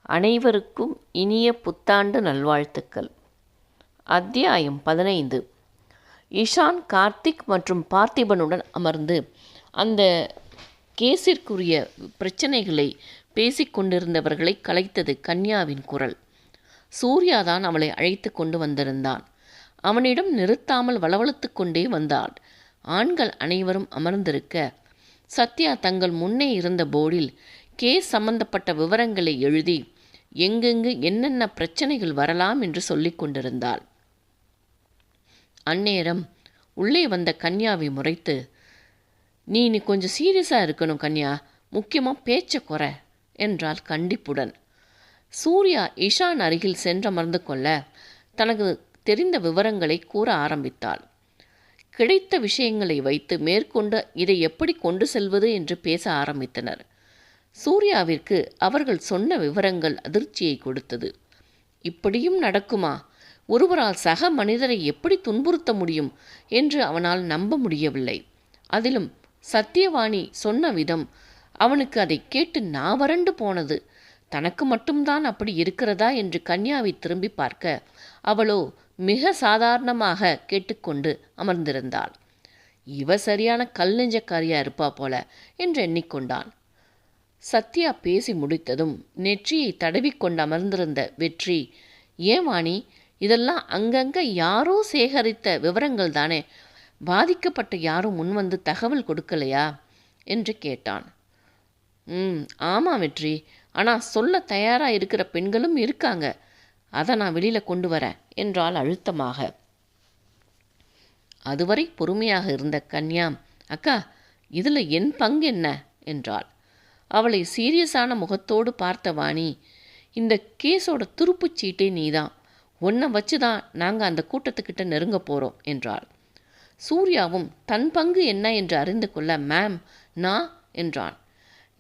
அனைவருக்கும் இனிய புத்தாண்டு நல்வாழ்த்துக்கள். அத்தியாயம் 15. இஷான், கார்த்திக் மற்றும் பார்த்திபனுடன் அமர்ந்து அந்த கேஸிற்குரிய பிரச்சனைகளை பேசிக்கொண்டிருந்தவர்களை கலைத்தது கன்யாவின் குரல். சூர்யாதான் அவளை அழைத்து கொண்டு வந்திருந்தான். அவனிடம் நிறுத்தாமல் வளவளத்து கொண்டே வந்தாள். ஆண்கள் அனைவரும் அமர்ந்திருக்க, சத்யா தங்கள் முன்னே இருந்த போர்டில் கேஸ் சம்பந்தப்பட்ட விவரங்களை எழுதி எங்கெங்கு என்னென்ன பிரச்சனைகள் வரலாம் என்று சொல்லிக் கொண்டிருந்தாள். அந்நேரம் உள்ளே வந்த கன்யாவை முறைத்து, நீ கொஞ்சம் சீரியஸாக இருக்கணும் கன்யா, முக்கியமாக பேச்சை குறை என்றாள் கண்டிப்புடன். சூர்யா இஷான் அருகில் சென்றமர்ந்து கொள்ள தனக்கு தெரிந்த விவரங்களை கூற ஆரம்பித்தாள். கிடைத்த விஷயங்களை வைத்து மேற்கொண்டு இதை எப்படி கொண்டு செல்வது என்று பேச ஆரம்பித்தனர். சூர்யாவிற்கு அவர்கள் சொன்ன விவரங்கள் அதிர்ச்சியை கொடுத்தது. இப்படியும் நடக்குமா? ஒருவரால் சக மனிதரை எப்படி துன்புறுத்த முடியும் என்று அவனால் நம்ப முடியவில்லை. அதிலும் சத்தியவாணி சொன்ன விதம் அவனுக்கு அதை கேட்டு நாவறண்டு போனது. தனக்கு மட்டும்தான் அப்படி இருக்கிறதா என்று கன்யாவை திரும்பி பார்க்க, அவளோ மிக சாதாரணமாக கேட்டுக்கொண்டு அமர்ந்திருந்தாள். இவ சரியான கல் நெஞ்சக்காரியா இருப்பா போல என்று எண்ணிக்கொண்டான். சத்யா பேசி முடித்ததும் நெற்றியை தடவிக்கொண்டு அமர்ந்திருந்த வெற்றி, ஏன் வாணி, இதெல்லாம் அங்கங்க யாரோ சேகரித்த விவரங்கள் தானே, பாதிக்கப்பட்ட யாரும் முன்வந்து தகவல் கொடுக்கலையா என்று கேட்டான். ஆமாம் வெற்றி, ஆனால் சொல்ல தயாராக இருக்கிற பெண்களும் இருக்காங்க, அதை நான் வெளியில் கொண்டு வரேன் என்றாள் அழுத்தமாக. அதுவரை பொறுமையாக இருந்த கன்யா, அக்கா, இதில் என் பங்கு என்ன என்றாள். அவளை சீரியஸான முகத்தோடு பார்த்த வாணி, இந்த கேஸோட துருப்புச்சீட்டே நீதான், உன்னை வச்சு தான் நாங்கள் அந்த கூட்டத்துக்கிட்ட நெருங்க போகிறோம் என்றாள். சூர்யாவும் தன் பங்கு என்ன என்று அறிந்து கொள்ள, மேம் நான் என்றான்.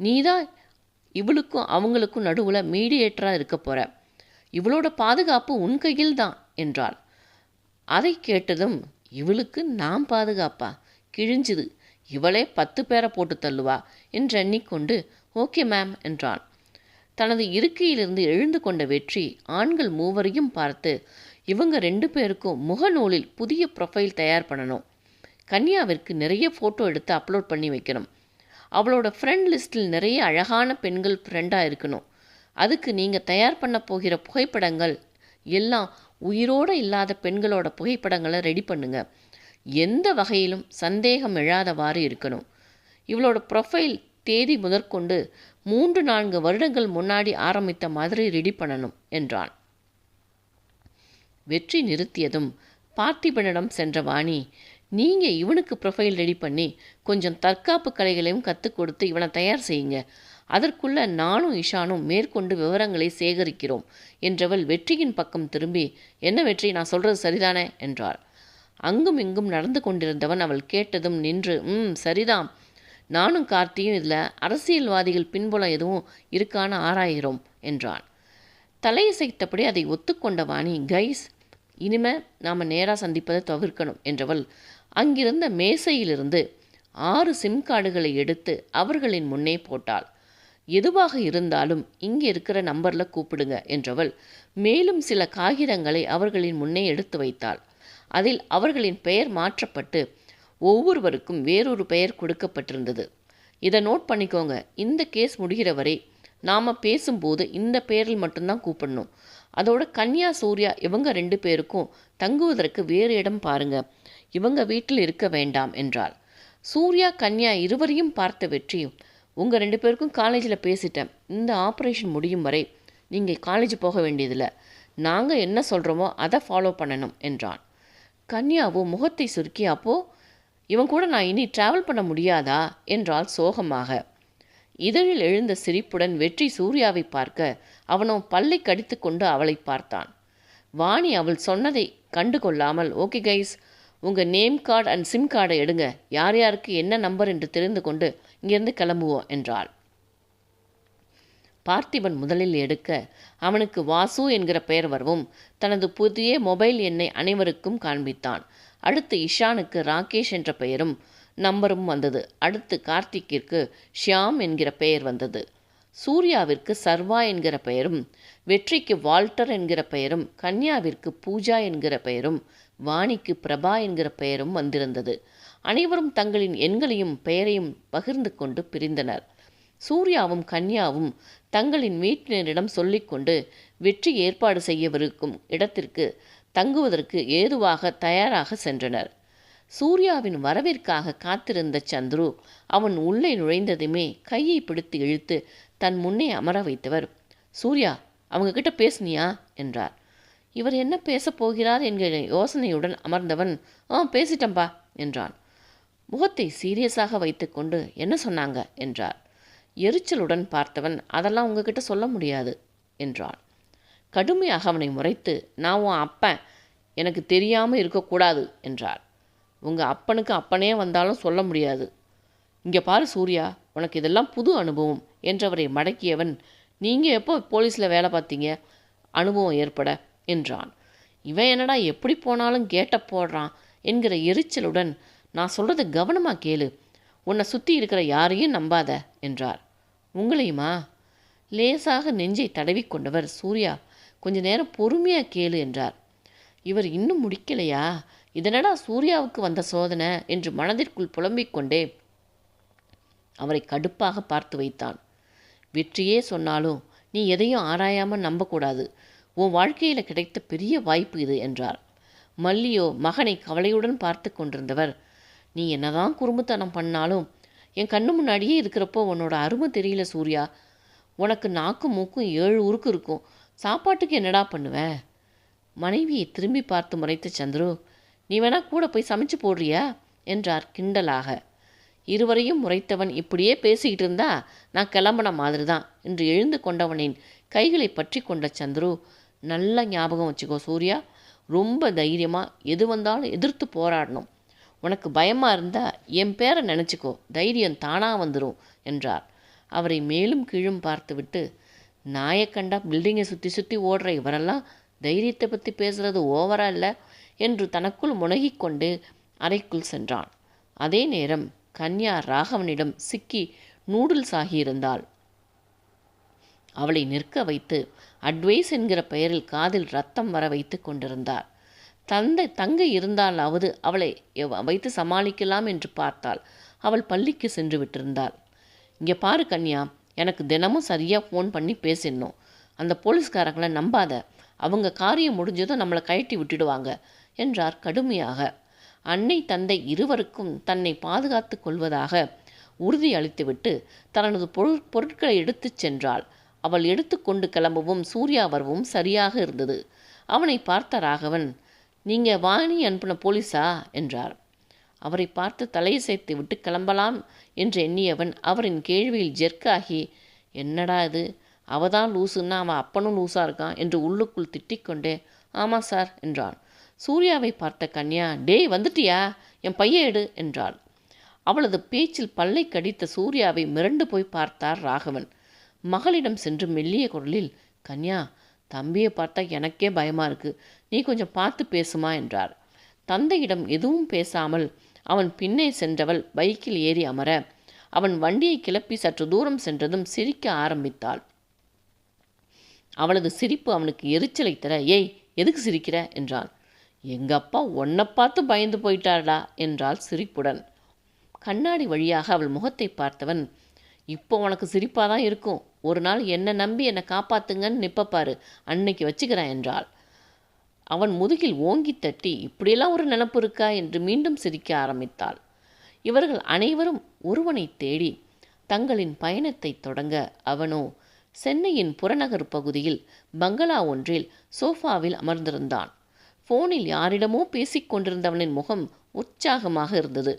நீதான் இவளுக்கும் அவங்களுக்கும் நடுவில் மீடியேட்டராக இருக்க போகிற, இவளோட பாதுகாப்பு உன் கையில் தான் என்றாள். அதை கேட்டதும், இவளுக்கு நான் பாதுகாப்பா, கிழிஞ்சுது, இவளே 10 பேரை போட்டு தள்ளுவா என்று எண்ணிக்கொண்டு ஓகே மேம் என்றான். தனது இருக்கையிலிருந்து எழுந்து கொண்ட வெற்றி ஆண்கள் மூவரையும் பார்த்து, இவங்க 2 பேருக்கும் முகநூலில் புதிய ப்ரொஃபைல் தயார் பண்ணணும், கன்யாவிற்கு நிறைய ஃபோட்டோ எடுத்து அப்லோட் பண்ணி வைக்கணும், அவளோட ஃப்ரெண்ட் லிஸ்டில் நிறைய அழகான பெண்கள் ஃப்ரெண்டாக இருக்கணும், அதுக்கு நீங்கள் தயார் பண்ண போகிற புகைப்படங்கள் எல்லாம் உயிரோடு இல்லாத பெண்களோட புகைப்படங்களை ரெடி பண்ணுங்க, எந்த வகையிலும் சந்தேகம் எழாதவாறு இருக்கணும், இவளோட ப்ரொஃபைல் தேதி முதற்கொண்டு 3-4 வருடங்கள் முன்னாடி ஆரம்பித்த மாதிரி ரெடி பண்ணணும் என்றான். வெற்றி நிறுத்தியதும் பார்த்திபனிடம் சென்ற வாணி, நீங்கள் இவனுக்கு ப்ரொஃபைல் ரெடி பண்ணி கொஞ்சம் தற்காப்பு கலைகளையும் கற்றுக் கொடுத்து இவனை தயார் செய்யுங்க, அதற்குள்ள நானும் இஷானும் மேற்கொண்டு விவரங்களை சேகரிக்கிறோம் என்றவள் வெற்றியின் பக்கம் திரும்பி, என்ன வெற்றி, நான் சொல்கிறது சரிதானே என்றாள். அங்கும் இங்கும் நடந்து கொண்டிருந்தவன் அவள் கேட்டதும் நின்று, சரிதான், நானும் கார்த்தியும் இதில் அரசியல்வாதிகள் பின்புலம் எதுவும் இருக்கான்னு ஆராய்கிறோம் என்றான். தலையசைத்தபடி அதை ஒத்துக்கொண்ட வாணி, கைஸ், இனிமே நாம் நேராக சந்திப்பதை தவிர்க்கணும் என்றவள் அங்கிருந்த மேசையிலிருந்து 6 சிம் கார்டுகளை எடுத்து அவர்களின் முன்னே போட்டாள். எதுவாக இருந்தாலும் இங்கே இருக்கிற நம்பரில் கூப்பிடுங்க என்றவள் மேலும் சில காகிதங்களை அவர்களின் முன்னே எடுத்து வைத்தாள். அதில் அவர்களின் பெயர் மாற்றப்பட்டு ஒவ்வொருவருக்கும் வேறொரு பெயர் கொடுக்கப்பட்டிருந்தது. இதை நோட் பண்ணிக்கோங்க, இந்த கேஸ் முடிகிற வரை நாம் பேசும்போது இந்த பெயரில் மட்டும்தான் கூப்பிடணும், அதோட கன்யா சூர்யா இவங்க 2 பேருக்கும் தங்குவதற்கு வேறு இடம் பாருங்க, இவங்க வீட்டில் இருக்க வேண்டாம் என்றாள். சூர்யா கன்யா இருவரையும் பார்த்த வெற்றி, உங்கள் 2 பேருக்கும் காலேஜில் பேசிட்டேன், இந்த ஆப்ரேஷன் முடியும் வரை நீங்கள் காலேஜ் போக வேண்டியதில்லை, நாங்கள் என்ன சொல்கிறோமோ அதை ஃபாலோ பண்ணணும் என்றான். கன்யாவோ முகத்தை சுருக்கி, அப்போது இவன் கூட நான் இனி ட்ராவல் பண்ண முடியாதா என்றாள் சோகமாக. இதழில் எழுந்த சிரிப்புடன் வெற்றி சூர்யாவை பார்க்க, அவனோ பல்லை கடித்து கொண்டு அவளை பார்த்தான். வாணி அவள் சொன்னதை கண்டு கொள்ளாமல், ஓகே கைஸ், உங்கள் நேம் கார்டு அண்ட் சிம் கார்டை எடுங்க, யார் யாருக்கு என்ன நம்பர் என்று தெரிந்து கொண்டு இங்கேருந்து கிளம்புவோம் என்றாள். பார்த்திபன் முதலில் எடுக்க, அவனுக்கு வாசு என்கிற பெயர் வரவும் தனது புதிய மொபைல் எண்ணை அனைவருக்கும் காண்பித்தான். அடுத்து இஷானுக்கு ராகேஷ் என்ற பெயரும் நம்பரும் வந்தது. அடுத்து கார்த்திக்கிற்கு ஷியாம் என்கிற பெயர் வந்தது. சூர்யாவிற்கு சர்வா என்கிற பெயரும், வெற்றிக்கு வால்டர் என்கிற பெயரும், கன்யாவிற்கு பூஜா என்கிற பெயரும், வாணிக்கு பிரபா என்கிற பெயரும் வந்திருந்தது. அனைவரும் தங்களின் எண்களையும் பெயரையும் பகிர்ந்து கொண்டு பிரிந்தனர். சூர்யாவும் கன்யாவும் தங்களின் வீட்டினரிடம் சொல்லிக்கொண்டு வெற்றி ஏற்பாடு செய்யவிருக்கும் இடத்திற்கு தங்குவதற்கு ஏதுவாக தயாராக சென்றனர். சூர்யாவின் வரவிற்காக காத்திருந்த சந்துரு அவன் உள்ளே நுழைந்ததுமே கையை பிடித்து இழுத்து தன் முன்னே அமர வைத்தவர், சூர்யா, அவங்க கிட்ட பேசுனியா என்றார். இவர் என்ன பேசப் போகிறார் என்கிற யோசனையுடன் அமர்ந்தவன், பேசிட்டம்பா என்றான். முகத்தை சீரியஸாக வைத்துக்கொண்டு, என்ன சொன்னாங்க என்றார். எரிச்சலுடன் பார்த்தவன், அதெல்லாம் உங்ககிட்ட சொல்ல முடியாது என்றான். கடுமையாக அவனை முறைத்து, நான் உன் அப்பன், எனக்கு தெரியாமல் இருக்கக்கூடாது என்றார். உங்கள் அப்பனுக்கு அப்பனே வந்தாலும் சொல்ல முடியாது. இங்கே பாரு சூர்யா, உனக்கு இதெல்லாம் புது அனுபவம் என்றவரை மடக்கியவன், நீங்கள் எப்போ போலீஸில் வேலை பார்த்தீங்க அனுபவம் ஏற்பட என்றான். இவன் என்னடா எப்படி போனாலும் கேட்ட போடுறான் என்கிற எரிச்சலுடன், நான் சொல்கிறத கவனமாக கேளு, உன்னை சுற்றி இருக்கிற யாரையும் நம்பாத என்றார். உங்களையுமா? லேசாக நெஞ்சை தடவி கொண்டவர், சூர்யா, கொஞ்ச நேரம் பொறுமையாக கேளு என்றார். இவர் இன்னும் முடிக்கலையா? இதனடா சூர்யாவுக்கு வந்த சோதனை என்று மனதிற்குள் புலம்பிக் கொண்டே அவரை கடுப்பாக பார்த்து வைத்தான். வெற்றியே சொன்னாலும் நீ எதையும் ஆராயாமல் நம்பக்கூடாது. உன் வாழ்க்கையில் கிடைத்த பெரிய வாய்ப்பு இது என்றார். மல்லியோ மகனை கவலையுடன் பார்த்து கொண்டிருந்தவர், நீ என்னதான் குறும்புத்தனம் பண்ணாலும் என் கண்ணு முன்னாடியே இருக்கிறப்போ உன்னோட அருமை தெரியல சூர்யா. உனக்கு நாக்கும் மூக்கும் 7 உருக்கு இருக்கும். சாப்பாட்டுக்கு என்னடா பண்ணுவ? மனைவியை திரும்பி பார்த்து முறைத்த சந்துரு, நீ வேணா கூட போய் சமைச்சு போடுறியா என்றார் கிண்டலாக. இருவரையும் முறைத்தவன், இப்படியே பேசிக்கிட்டு இருந்தா நான் கிளம்பின மாதிரி தான் என்று எழுந்து கொண்டவனின் கைகளை பற்றி கொண்ட சந்துரு, நல்ல ஞாபகம் வச்சுக்கோ சூர்யா, ரொம்ப தைரியமாக எது வந்தாலும் எதிர்த்து போராடணும். உனக்கு பயமாக இருந்தால் என் பேரை நினச்சிக்கோ, தைரியம் தானாக வந்துடும் என்றார். அவரை மேலும் கீழும் பார்த்துவிட்டு, நாயை கண்டா பில்டிங்கை சுற்றி சுற்றி ஓடுற இவரெல்லாம் தைரியத்தை பற்றி பேசுகிறது ஓவரா இல்லை என்று தனக்குள் முனகிக்கொண்டு அறைக்குள் சென்றான். அதே நேரம் கன்யா ராகவனிடம் சிக்கி நூடுல்ஸ் ஆகியிருந்தாள். அவளை நிற்க வைத்து அட்வைஸ் என்கிற பெயரில் காதில் ரத்தம் வர வைத்து கொண்டிருந்தார். தங்கை இருந்தாலாவது அவளை வைத்து சமாளிக்கலாம் என்று பார்த்தாள். அவள் பள்ளிக்கு சென்று விட்டிருந்தாள். இங்கே பாரு கன்யா, எனக்கு தினமும் சரியாக ஃபோன் பண்ணி பேசிடணும். அந்த போலீஸ்காரங்களை நம்பாத, அவங்க காரியம் முடிஞ்சதும் நம்மளை கழட்டி விட்டுடுவாங்க என்றார் கடுமையாக. அன்னை தந்தை இருவருக்கும் தன்னை பாதுகாத்து கொள்வதாக உறுதி அளித்துவிட்டு தனது பொருட்களை எடுத்துச் சென்றாள். அவள் எடுத்துக்கொண்டு கிளம்பவும் சூர்யா வரவும் சரியாக இருந்தது. அவனை பார்த்த ராகவன், நீங்கள் வாணி அனுப்பின போலீஸா என்றார். அவரை பார்த்து தலையசைத்து விட்டு கிளம்பலாம் என்று எண்ணியவன் அவரின் கேள்வியில் ஜெர்க்காகி, என்னடா இது, அவதான் லூசுன்னா அவன் அப்பனும் லூஸாக இருக்கான் என்று உள்ளுக்குள் திட்டிக்கொண்டே, ஆமாம் சார் என்றான். சூர்யாவை பார்த்த கன்யா, டேய் வந்துட்டியா, என் பைய எடு என்றாள். அவளது பேச்சில் பல்லை கடித்த சூர்யாவை மிரண்டு போய் பார்த்தார் ராகவன். மகளிடம் சென்று மெல்லிய குரலில், கன்யா, தம்பியை பார்த்தா எனக்கே பயமாக இருக்கு, நீ கொஞ்சம் பார்த்து பேசுமா என்றார். தந்தையிடம் எதுவும் பேசாமல் அவன் பின்னே சென்றவள் பைக்கில் ஏறி அமர அவன் வண்டியை கிளப்பி சற்று தூரம் சென்றதும் சிரிக்க ஆரம்பித்தாள். அவளது சிரிப்பு அவனுக்கு எரிச்சலை தர, ஏய் எதுக்கு சிரிக்கிற என்றான். எங்கள் அப்பா உன்னை பார்த்து பயந்து போயிட்டாடா என்றாள் சிரிப்புடன். கண்ணாடி வழியாக அவள் முகத்தை பார்த்தவன், இப்போ உனக்கு சிரிப்பாக தான் இருக்கும், ஒரு நாள் என்னை நம்பி என்னை காப்பாத்துங்கன்னு நிப்பப்பாரு, அன்னைக்கு வச்சுக்கிறேன் என்றாள். அவன் முதுகில் ஓங்கி தட்டி, இப்படியெல்லாம் ஒரு நினப்பு இருக்கா என்று மீண்டும் சிரிக்க ஆரம்பித்தாள். இவர்கள் அனைவரும் ஒருவனை தேடி தங்களின் பயணத்தை தொடங்க அவனோ சென்னையின் புறநகர் பகுதியில் பங்களா ஒன்றில் சோஃபாவில் அமர்ந்திருந்தான். ஃபோனில் யாரிடமோ பேசிக்கொண்டிருந்தவனின் முகம் உற்சாகமாக இருந்தது.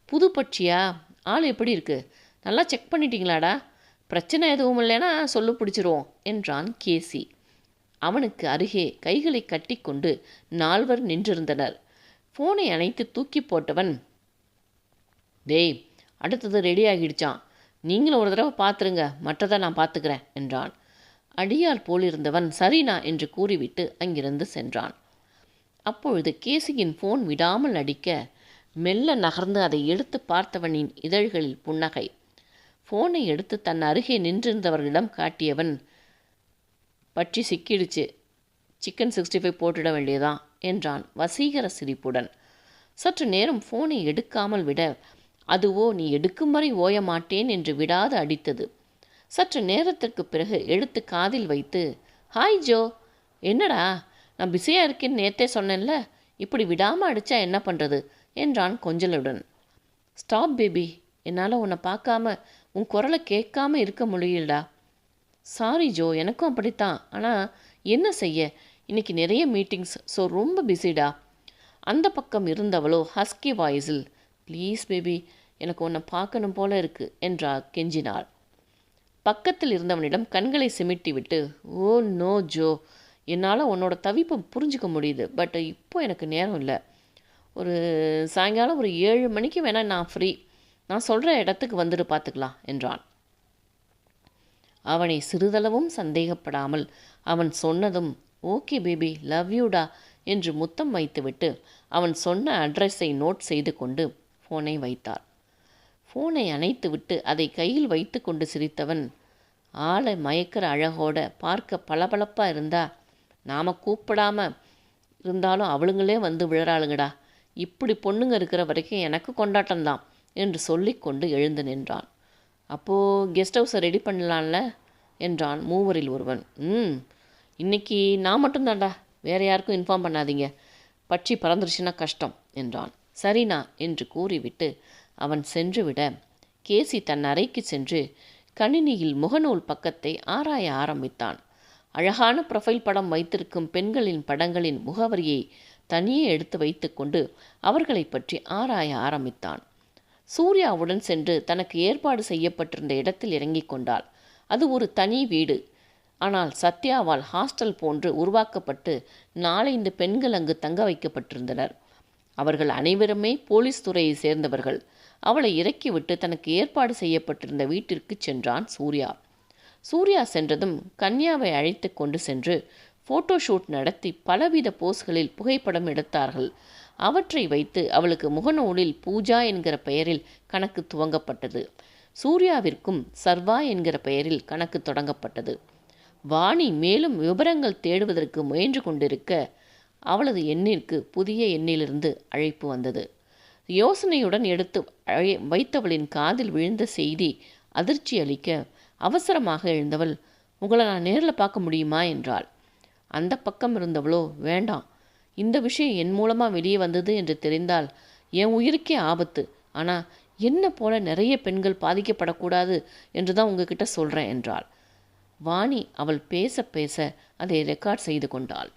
புது பட்சியா, ஆள் எப்படி இருக்கு, நல்லா செக் பண்ணிட்டீங்களாடா, பிரச்சனை எதுவும் இல்லைன்னா சொல்லு பிடிச்சிருவோம் என்றான் கேசி. அவனுக்கு அருகே கைகளை கட்டி கொண்டு 4 நின்றிருந்தனர். ஃபோனை அணைத்து தூக்கி போட்டவன், டேய் அடுத்தது ரெடி ஆகிடுச்சான், நீங்களும் ஒரு தடவை பார்த்துருங்க, மற்றதை நான் பார்த்துக்கிறேன் என்றான். அடியால் போலிருந்தவன் சரிண்ணா என்று கூறிவிட்டு அங்கிருந்து சென்றான். அப்பொழுது கேசியின் ஃபோன் விடாமல் அடிக்க மெல்ல நகர்ந்து அதை எடுத்து பார்த்தவனின் இதழ்களில் புன்னகை. ஃபோனை எடுத்து தன் அருகே நின்றிருந்தவர்களிடம் காட்டியவன், பற்றி சிக்கிடுச்சு, சிக்கன் 65 போட்டுட வேண்டியதான் என்றான் வசீகர சிரிப்புடன். சற்று நேரம் ஃபோனை எடுக்காமல் விட, அதுவோ நீ எடுக்கும் வரை ஓய மாட்டேன் என்று விடாது அடித்தது. சற்று நேரத்திற்கு பிறகு எடுத்து காதில் வைத்து, ஹாய் ஜோ, என்னடா நான் பிஸியாக இருக்கேன்னு நேத்தே சொன்னேன்ல, இப்படி விடாமல் அடித்தா என்ன பண்ணுறது என்றான் கொஞ்சலுடன். ஸ்டாப் பேபி, என்னால் உன்னை பார்க்காம உன் குரலை கேட்காம இருக்க முடியலடா. சாரி ஜோ, எனக்கும் அப்படித்தான். ஆனால் என்ன செய்ய, இன்னைக்கு நிறைய மீட்டிங்ஸ், ஸோ ரொம்ப பிஸிடா. அந்த பக்கம் இருந்தவளோ ஹஸ்கி வாய்ஸில், ப்ளீஸ் பேபி, எனக்கு உன்னை பார்க்கணும் போல இருக்கு என்றாள் கெஞ்சினாள். பக்கத்தில் இருந்தவனிடம் கண்களை சிமிட்டி விட்டு, ஓ நோ ஜோ, என்னால் உன்னோட தவிப்பை புரிஞ்சுக்க முடியுது, பட் இப்போ எனக்கு நேரம் இல்லை. ஒரு சாயங்காலம் ஒரு 7 மணிக்கு வேணால் நான் ஃப்ரீ, நான் சொல்கிற இடத்துக்கு வந்துட்டு பார்த்துக்கலாம் என்றான். அவனை சிறிதளவும் சந்தேகப்படாமல் அவன் சொன்னதும், ஓகே பேபி, லவ் யூடா என்று முத்தம் வைத்துவிட்டு அவன் சொன்ன அட்ரஸை நோட் செய்து கொண்டு ஃபோனை வைத்தார். ஃபோனை அணைத்துவிட்டு அதை கையில் வைத்து கொண்டு சிரித்தவன், ஆளை மயக்கிற அழகோட பார்க்க பளபளப்பாக இருந்தா நாம் கூப்பிடாம இருந்தாலும் அவளுங்களே வந்து விழறாளுங்கடா, இப்படி பொண்ணுங்க இருக்கிற வரைக்கும் எனக்கு கொண்டாட்டம்தான் என்று சொல்லிக்கொண்டு எழுந்து நின்றான். அப்போது கெஸ்ட் ஹவுஸை ரெடி பண்ணலான்ல என்றான் மூவரில் ஒருவன். இன்னைக்கு நான் மட்டும்தான்டா, வேறு யாருக்கும் இன்ஃபார்ம் பண்ணாதீங்க, பட்சி பறந்துருச்சுன்னா கஷ்டம் என்றான். சரிண்ணா என்று கூறிவிட்டு அவன் சென்றுவிட, கேசி தன் அறைக்கு சென்று கணினியில் முகநூல் பக்கத்தை ஆராய ஆரம்பித்தான். அழகான ப்ரொஃபைல் படம் வைத்திருக்கும் பெண்களின் படங்களின் முகவரியை தனியே எடுத்து வைத்து கொண்டு அவர்களை பற்றி ஆராய ஆரம்பித்தான். சூர்யாவுடன் சென்று தனக்கு ஏற்பாடு செய்யப்பட்டிருந்த இடத்தில் இறங்கிக் கொண்டாள். அது ஒரு தனி வீடு. ஆனால் சத்யாவால் ஹாஸ்டல் போன்று உருவாக்கப்பட்டு 4-5 பெண்கள் அங்கு தங்க வைக்கப்பட்டிருந்தனர். அவர்கள் அனைவருமே போலீஸ் துறையை சேர்ந்தவர்கள். அவளை இறக்கிவிட்டு தனக்கு ஏற்பாடு செய்யப்பட்டிருந்த வீட்டிற்கு சென்றான் சூர்யா. சூர்யா சென்றதும் கன்யாவை அழைத்து கொண்டு சென்று ஃபோட்டோஷூட் நடத்தி பலவித போஸ்களில் புகைப்படம் எடுத்தார்கள். அவற்றை வைத்து அவளுக்கு முகநூலில் பூஜா என்கிற பெயரில் கணக்கு துவங்கப்பட்டது. சூர்யாவிற்கும் சர்வா என்கிற பெயரில் கணக்கு தொடங்கப்பட்டது. வாணி மேலும் விவரங்கள் தேடுவதற்கு முயன்று கொண்டிருக்க அவளது எண்ணிற்கு புதிய எண்ணிலிருந்து அழைப்பு வந்தது. யோசனையுடன் எடுத்து வைத்தவளின் காதில் விழுந்த செய்தி அதிர்ச்சி அளிக்க அவசரமாக எழுந்தவள், உங்களை நான் நேரில் பார்க்க முடியுமா என்றாள். அந்த பக்கம் இருந்தவளோ, வேண்டாம், இந்த விஷயம் என் மூலமாக வெளியே வந்தது என்று தெரிந்தால் என் உயிருக்கே ஆபத்து. ஆனால் என்ன போல நிறைய பெண்கள் பாதிக்கப்படக்கூடாது என்று தான் உங்ககிட்ட சொல்கிறேன் என்றாள். வாணி அவள் பேச பேச அதை ரெக்கார்ட் செய்து கொண்டாள்.